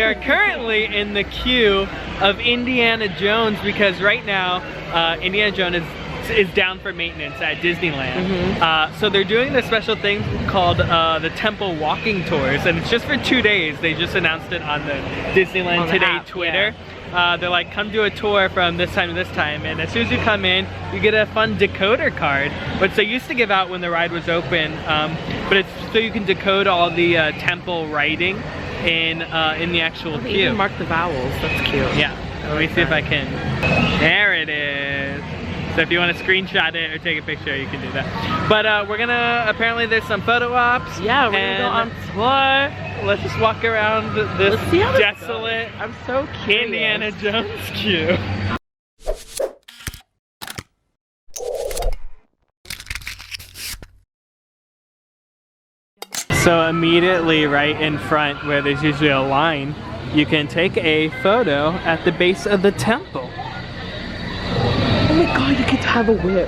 are currently in the queue of Indiana Jones because right now Indiana Jones is down for maintenance at Disneyland. So they're doing this special thing called the Temple Walking Tours, and it's just for 2 days. They just announced it on the Disneyland Today Twitter. They're like, come do a tour from this time to this time, and as soon as you come in, you get a fun decoder card, which they used to give out when the ride was open, but it's so you can decode all the temple writing in the actual queue. Even mark the vowels. That's cute. Yeah. Let me see if I can. There it is. So if you want to screenshot it or take a picture, you can do that. But we're gonna, apparently there's some photo ops. Yeah, we're gonna go on tour. Let's just walk around this desolate I'm so curious. Indiana Jones queue. So immediately right in front where there's usually a line, you can take a photo at the base of the temple. Oh my god, you get to have a whip.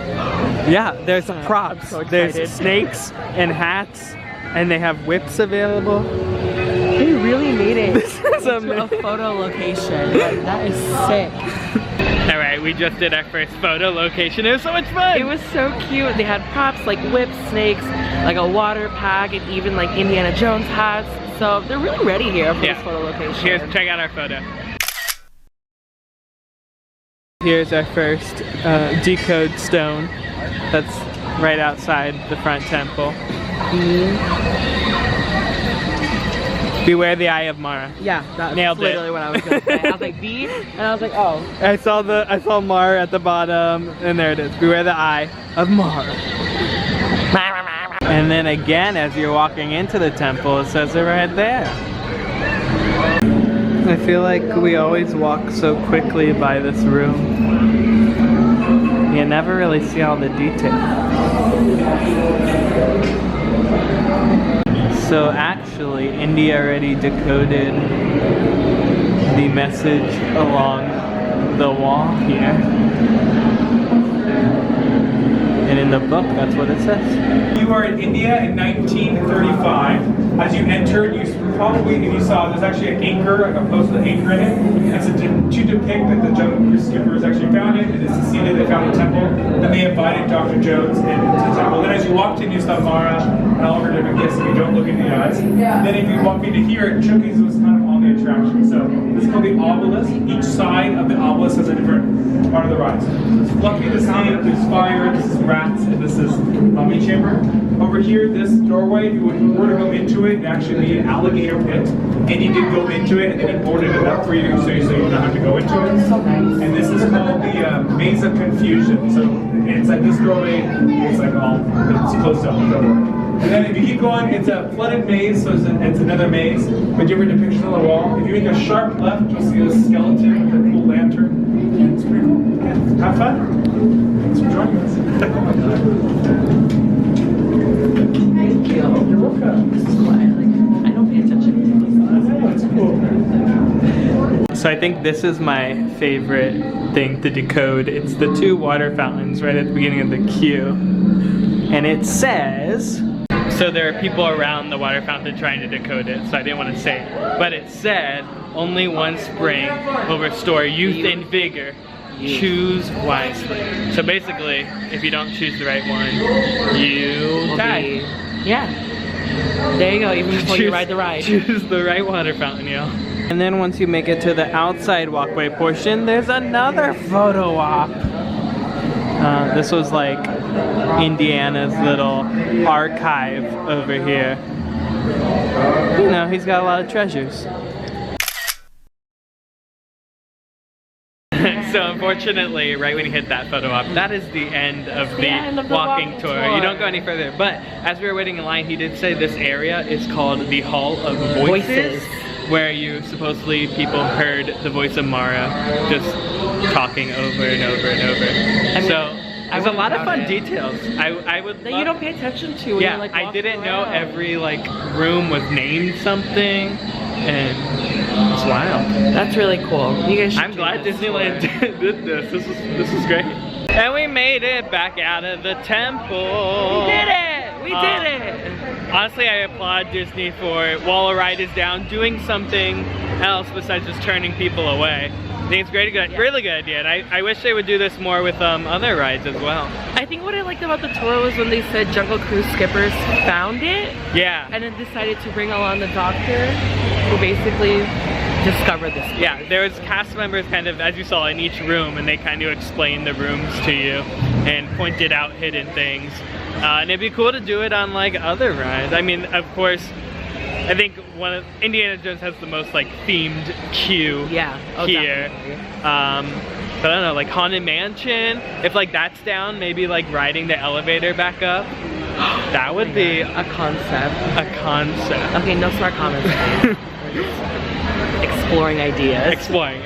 Yeah, there's props. So there's snakes and hats, and they have whips available. They really made it into a photo location. Like, that is sick. Alright, we just did our first photo location. It was so much fun! It was so cute. They had props like whips, snakes, like a water pack, and even like Indiana Jones hats. So they're really ready here for this photo location. Here's, check out our photo. Here's our first decode stone. That's right outside the front temple. Beware the eye of Mara. Yeah, that's Nailed literally it. what I was gonna say. I was like, B, and I was like, oh. I saw Mara at the bottom, and there it is. Beware the eye of Mara. And then again, as you're walking into the temple, it says it right there. I feel like we always walk so quickly by this room. You never really see all the details. So actually, Indy already decoded the message along the wall here. And in the book, that's what it says. You are in India in 1935. As you entered, you probably, if you saw, there's actually an anchor, like a post with an anchor in it. It's to depict that the jungle skippers actually found it, and it's to see that they found the temple. And they invited Dr. Jones into the temple. Then as you walked in, you saw Mara and all her different gifts, if you don't look in the eyes. Then if you walk into here, Chucky's was kind of on the attraction. So this is called the obelisk. Each side of the obelisk has a different part of the ride. So it's Fluffy the snake, there's fire, this is rats, and this is mummy chamber. Over here, this doorway, if you were to go into it, it'd actually be an alligator pit. And he did go into it, and then he boarded it up for you so you don't have to go into it. And this is called the Maze of Confusion. So inside this doorway, it's like it's closed up. And then if you keep going, it's a flooded maze, so it's another maze with different depictions on the wall. If you make a sharp left, you'll see a skeleton with a cool lantern. And it's pretty cool. Yeah. Have fun. Thanks for joining us. Thank you. You're welcome. This is why I don't pay attention. That's cool. So I think this is my favorite thing to decode. It's the two water fountains right at the beginning of the queue. And it says, so there are people around the water fountain trying to decode it, so I didn't want to say it. But it said, only one spring will restore youth and vigor. Choose wisely. So basically, if you don't choose the right one, you die. Yeah. There you go, even before you ride the ride. Choose the right water fountain, yo. And then once you make it to the outside walkway portion, there's another photo op. This was like Indiana's little archive over here. You know, he's got a lot of treasures. So unfortunately, right when you hit that photo op, that is the end of the walking tour. You don't go any further. But as we were waiting in line, he did say this area is called the Hall of Voices, where you supposedly people heard the voice of Mara just talking over and over and over. I mean, so there's a lot of fun details. I would that you don't pay attention to when yeah, you're like I didn't know around. every like room was named something, and it's wild. That's really cool. You guys should I'm glad Disneyland did this. This is great. And we made it back out of the temple. We did it! We did it! honestly, I applaud Disney for, while a ride is down, doing something else besides just turning people away. I think it's great, really good idea, and I wish they would do this more with other rides as well. I think what I liked about the tour was when they said Jungle Cruise skippers found it. Yeah. And then decided to bring along the doctor who basically discovered this place. Yeah, there was cast members kind of, as you saw, in each room, and they kind of explained the rooms to you and pointed out hidden things. And it'd be cool to do it on like other rides. I mean, of course, I think Indiana Jones has the most like themed queue here. Definitely. But I don't know, like Haunted Mansion, if like that's down, maybe like riding the elevator back up. That would be a concept. A concept. Okay, no smart comments. Exploring ideas. Exploring.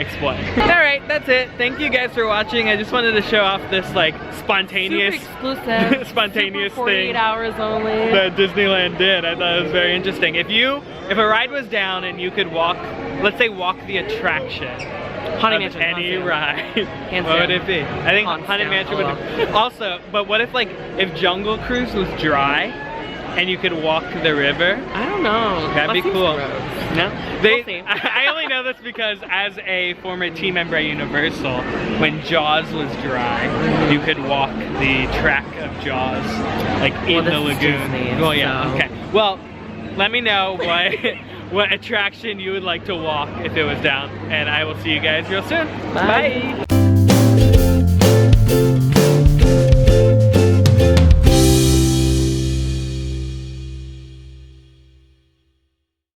Alright, that's it. Thank you guys for watching. I just wanted to show off this like spontaneous, super exclusive, spontaneous super 48 thing hours only that Disneyland did. I thought it was very interesting. If a ride was down and you could walk, let's say walk the attraction Haunted of Mansion, any ride, Hands what would down. it be? I think Haunted Mansion would. Also, but what if like if Jungle Cruise was dry and you could walk the river? I don't know. That'd be cool. No? We'll see. I only know this because as a former team member at Universal, when Jaws was dry, you could walk the track of Jaws, like in the lagoon. Disney, Well, yeah, so. okay. Well, let me know what attraction you would like to walk if it was down, and I will see you guys real soon. Bye. Bye.